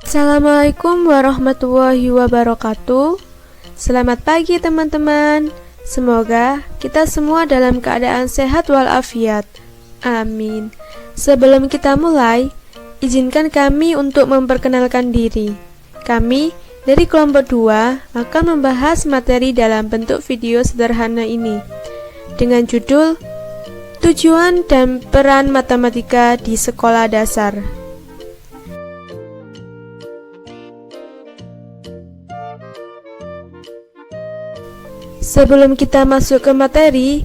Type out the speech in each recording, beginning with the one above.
Assalamualaikum warahmatullahi wabarakatuh. Selamat pagi teman-teman. Semoga kita semua dalam keadaan sehat walafiat. Amin. Sebelum kita mulai, izinkan kami untuk memperkenalkan diri. Kami dari kelompok 2 akan membahas materi dalam bentuk video sederhana ini dengan judul Tujuan dan Peran Matematika di Sekolah Dasar. Sebelum kita masuk ke materi,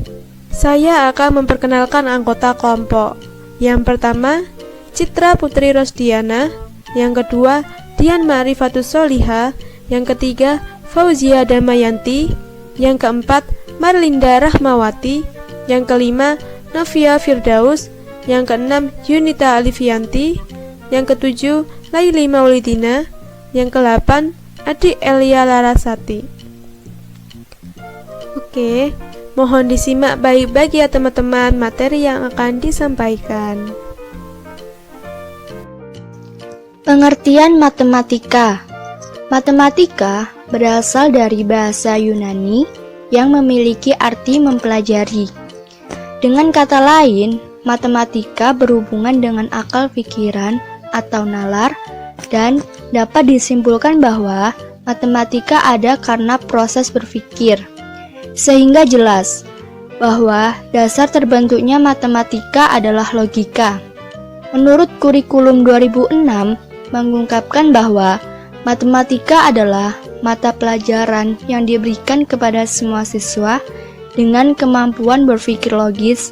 saya akan memperkenalkan anggota kelompok. Yang pertama, Citra Putri Rosdiana. Yang kedua, Dian Ma'rifatus Soliha. Yang ketiga, Fauzia Damayanti. Yang keempat, Marlinda Rahmawati. Yang kelima, Novia Firdaus. Yang keenam, Yunita Alifianti. Yang ketujuh, Laili Maulidina. Yang kedelapan, Adik Elia Larasati. Oke, mohon disimak baik-baik ya teman-teman materi yang akan disampaikan. Pengertian matematika. Matematika berasal dari bahasa Yunani yang memiliki arti mempelajari. Dengan kata lain, matematika berhubungan dengan akal pikiran atau nalar dan dapat disimpulkan bahwa matematika ada karena proses berpikir. Sehingga jelas bahwa dasar terbentuknya matematika adalah logika. Menurut kurikulum 2006 mengungkapkan bahwa matematika adalah mata pelajaran yang diberikan kepada semua siswa dengan kemampuan berpikir logis,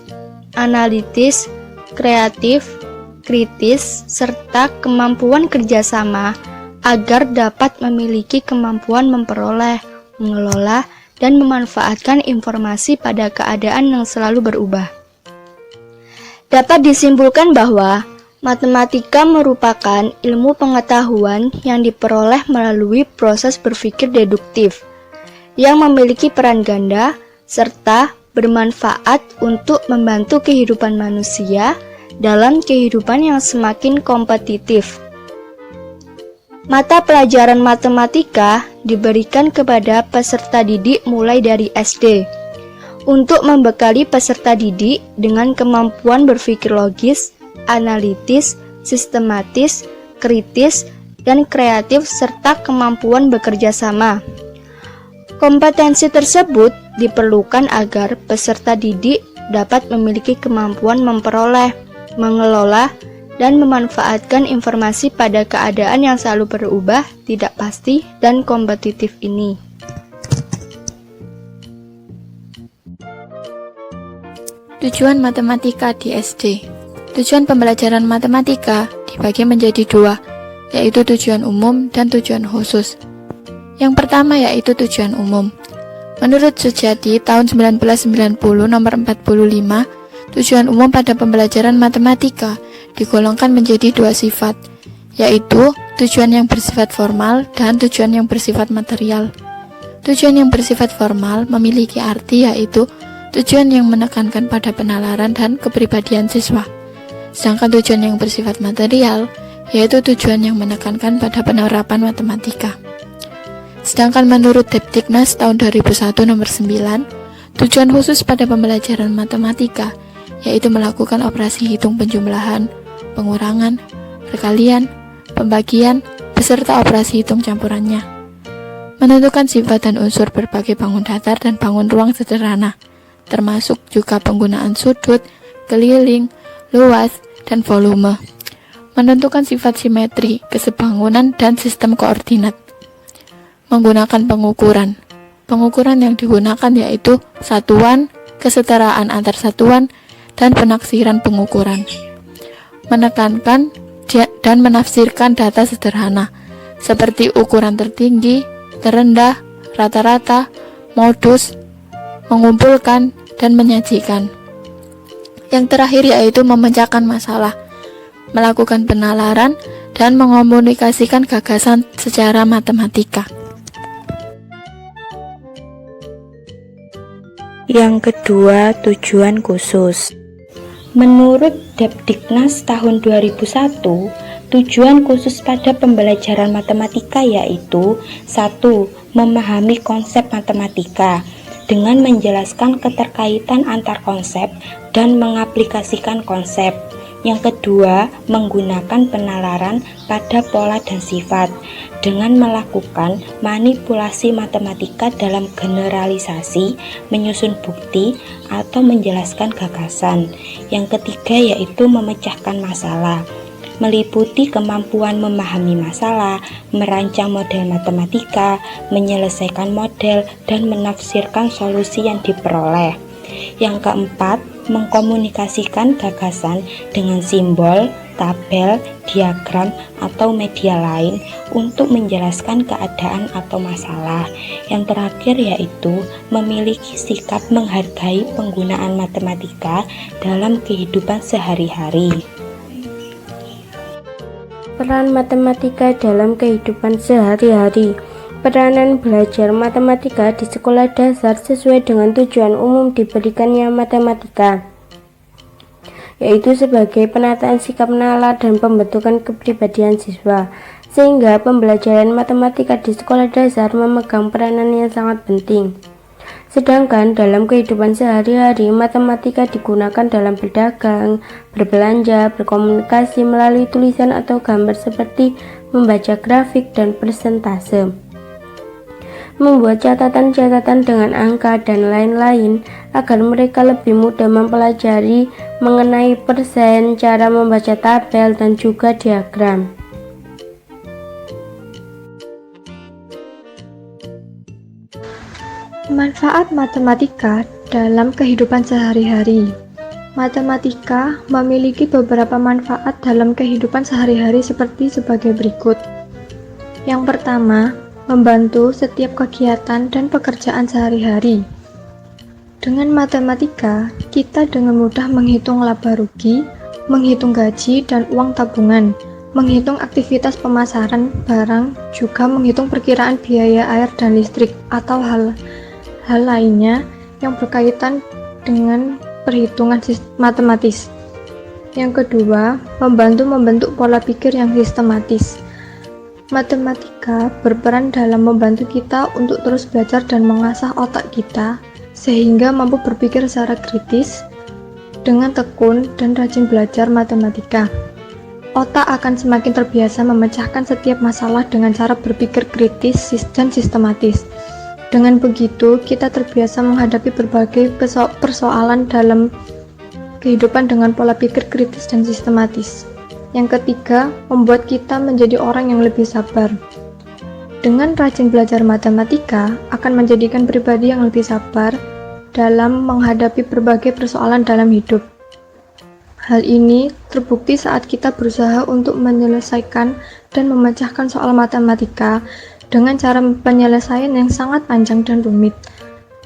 analitis, kreatif, kritis, serta kemampuan kerjasama agar dapat memiliki kemampuan memperoleh, mengelola, dan memanfaatkan informasi pada keadaan yang selalu berubah. Dapat disimpulkan bahwa matematika merupakan ilmu pengetahuan yang diperoleh melalui proses berpikir deduktif, yang memiliki peran ganda serta bermanfaat untuk membantu kehidupan manusia dalam kehidupan yang semakin kompetitif. Mata pelajaran matematika diberikan kepada peserta didik mulai dari SD untuk membekali peserta didik dengan kemampuan berpikir logis, analitis, sistematis, kritis, dan kreatif serta kemampuan bekerja sama. Kompetensi tersebut diperlukan agar peserta didik dapat memiliki kemampuan memperoleh, mengelola, dan memanfaatkan informasi pada keadaan yang selalu berubah, tidak pasti, dan kompetitif ini. Tujuan matematika di SD. Tujuan pembelajaran matematika dibagi menjadi dua, yaitu tujuan umum dan tujuan khusus. Yang pertama yaitu tujuan umum. Menurut Sujati tahun 1990 nomor 45, tujuan umum pada pembelajaran matematika digolongkan menjadi dua sifat, yaitu tujuan yang bersifat formal dan tujuan yang bersifat material. Tujuan yang bersifat formal memiliki arti yaitu tujuan yang menekankan pada penalaran dan kepribadian siswa. Sedangkan tujuan yang bersifat material yaitu tujuan yang menekankan pada penerapan matematika. Sedangkan menurut Depdiknas tahun 2001 nomor 9, tujuan khusus pada pembelajaran matematika yaitu melakukan operasi hitung penjumlahan, pengurangan, perkalian, pembagian, beserta operasi hitung campurannya. Menentukan sifat dan unsur berbagai bangun datar dan bangun ruang sederhana, termasuk juga penggunaan sudut, keliling, luas, dan volume. Menentukan sifat simetri, kesebangunan, dan sistem koordinat. Menggunakan pengukuran. Pengukuran yang digunakan yaitu satuan, kesetaraan antar satuan, dan penaksiran pengukuran. Menekankan dan menafsirkan data sederhana, seperti ukuran tertinggi, terendah, rata-rata, modus, mengumpulkan, dan menyajikan. Yang terakhir yaitu memecahkan masalah, melakukan penalaran, dan mengomunikasikan gagasan secara matematika. Yang kedua, tujuan khusus. Menurut Depdiknas tahun 2001, Tujuan khusus pada pembelajaran matematika yaitu 1. Memahami konsep matematika dengan menjelaskan keterkaitan antar konsep dan mengaplikasikan konsep. Yang kedua, menggunakan penalaran pada pola dan sifat dengan melakukan manipulasi matematika dalam generalisasi, menyusun bukti, atau menjelaskan gagasan. Yang ketiga yaitu memecahkan masalah, meliputi kemampuan memahami masalah, merancang model matematika, menyelesaikan model, dan menafsirkan solusi yang diperoleh. Yang keempat, mengkomunikasikan gagasan dengan simbol, tabel, diagram, atau media lain untuk menjelaskan keadaan atau masalah. Yang terakhir yaitu memiliki sikap menghargai penggunaan matematika dalam kehidupan sehari-hari. Peran matematika dalam kehidupan sehari-hari. Peranan belajar matematika di sekolah dasar sesuai dengan tujuan umum diberikannya matematika, yaitu sebagai penataan sikap nalar dan pembentukan kepribadian siswa, sehingga pembelajaran matematika di sekolah dasar memegang peranan yang sangat penting. Sedangkan dalam kehidupan sehari-hari, matematika digunakan dalam berdagang, berbelanja, berkomunikasi melalui tulisan atau gambar seperti membaca grafik dan persentase, membuat catatan-catatan dengan angka dan lain-lain agar mereka lebih mudah mempelajari mengenai persen, cara membaca tabel, dan juga diagram. Manfaat matematika dalam kehidupan sehari-hari. Matematika memiliki beberapa manfaat dalam kehidupan sehari-hari sebagai berikut. Yang pertama, membantu setiap kegiatan dan pekerjaan sehari-hari. Dengan matematika, kita dengan mudah menghitung laba rugi, menghitung gaji dan uang tabungan, menghitung aktivitas pemasaran barang, juga menghitung perkiraan biaya air dan listrik atau hal lainnya yang berkaitan dengan perhitungan matematis. Yang kedua, membantu membentuk pola pikir yang sistematis. Matematika berperan dalam membantu kita untuk terus belajar dan mengasah otak kita sehingga mampu berpikir secara kritis. Dengan tekun dan rajin belajar matematika, otak akan semakin terbiasa memecahkan setiap masalah dengan cara berpikir kritis dan sistematis. Dengan begitu, kita terbiasa menghadapi berbagai persoalan dalam kehidupan dengan pola pikir kritis dan sistematis. Yang ketiga, membuat kita menjadi orang yang lebih sabar. Dengan rajin belajar matematika, akan menjadikan pribadi yang lebih sabar dalam menghadapi berbagai persoalan dalam hidup. Hal ini terbukti saat kita berusaha untuk menyelesaikan dan memecahkan soal matematika dengan cara penyelesaian yang sangat panjang dan rumit.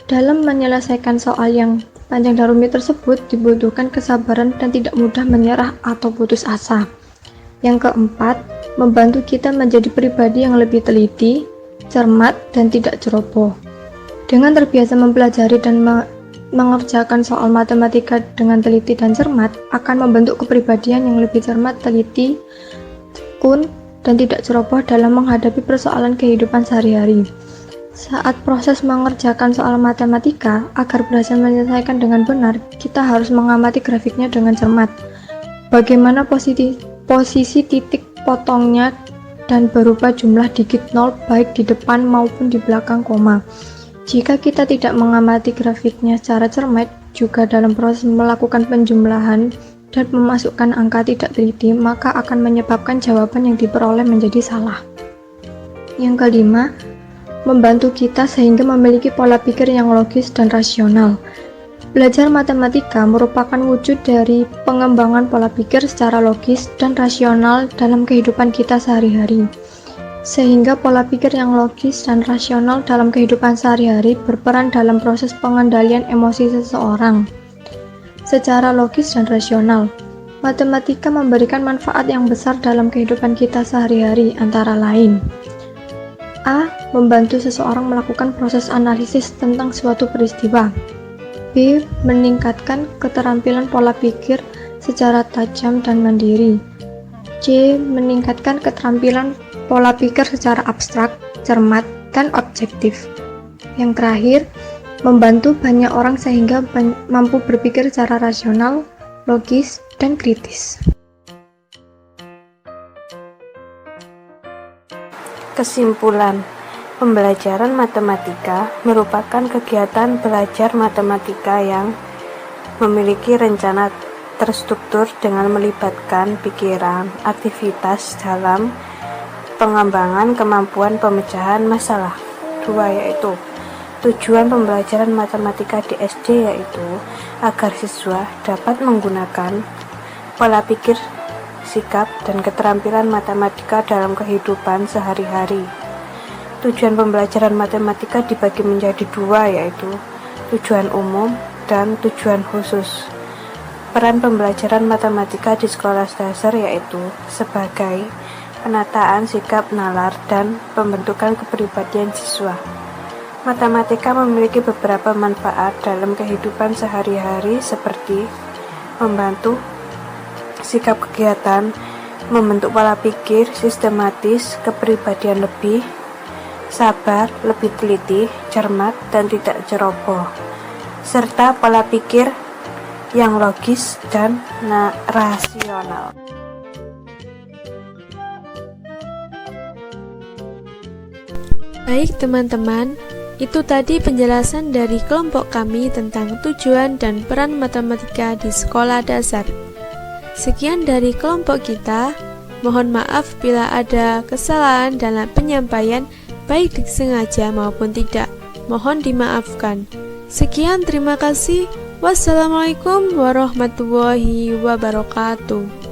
Dalam menyelesaikan soal yang panjang dan rumit tersebut dibutuhkan kesabaran dan tidak mudah menyerah atau putus asa. Yang keempat, membantu kita menjadi pribadi yang lebih teliti, cermat, dan tidak ceroboh. Dengan terbiasa mempelajari dan mengerjakan soal matematika dengan teliti dan cermat, akan membentuk kepribadian yang lebih cermat, teliti, tekun, dan tidak ceroboh dalam menghadapi persoalan kehidupan sehari-hari. Saat proses mengerjakan soal matematika, agar berhasil menyelesaikan dengan benar, kita harus mengamati grafiknya dengan cermat. Bagaimana posisi titik potongnya dan berupa jumlah digit 0 baik di depan maupun di belakang koma. Jika kita tidak mengamati grafiknya secara cermat, juga dalam proses melakukan penjumlahan dan memasukkan angka tidak teliti, maka akan menyebabkan jawaban yang diperoleh menjadi salah. Yang kelima, membantu kita sehingga memiliki pola pikir yang logis dan rasional. Belajar matematika merupakan wujud dari pengembangan pola pikir secara logis dan rasional dalam kehidupan kita sehari-hari. Sehingga pola pikir yang logis dan rasional dalam kehidupan sehari-hari berperan dalam proses pengendalian emosi seseorang. Secara logis dan rasional, matematika memberikan manfaat yang besar dalam kehidupan kita sehari-hari, antara lain: A. Membantu seseorang melakukan proses analisis tentang suatu peristiwa. B. Meningkatkan keterampilan pola pikir secara tajam dan mandiri. C. Meningkatkan keterampilan pola pikir secara abstrak, cermat, dan objektif. Yang terakhir, membantu banyak orang sehingga mampu berpikir secara rasional, logis, dan kritis. Kesimpulan, pembelajaran matematika merupakan kegiatan belajar matematika yang memiliki rencana terstruktur dengan melibatkan pikiran, aktivitas dalam pengembangan kemampuan pemecahan masalah. 2. Yaitu tujuan pembelajaran matematika di SD yaitu agar siswa dapat menggunakan pola pikir, sikap, dan keterampilan matematika dalam kehidupan sehari-hari. Tujuan pembelajaran matematika dibagi menjadi 2 yaitu tujuan umum dan tujuan khusus. Peran pembelajaran matematika di sekolah dasar yaitu sebagai penataan sikap nalar dan pembentukan kepribadian siswa. Matematika memiliki beberapa manfaat dalam kehidupan sehari-hari seperti membantu sikap kegiatan, membentuk pola pikir sistematis, kepribadian lebih sabar, lebih teliti, cermat, dan tidak ceroboh, serta pola pikir yang logis dan rasional. Baik teman-teman, itu tadi penjelasan dari kelompok kami tentang tujuan dan peran matematika di sekolah dasar. Sekian dari kelompok kita. Mohon maaf bila ada kesalahan dalam penyampaian, baik disengaja maupun tidak. Mohon dimaafkan. Sekian, terima kasih. Wassalamualaikum warahmatullahi wabarakatuh.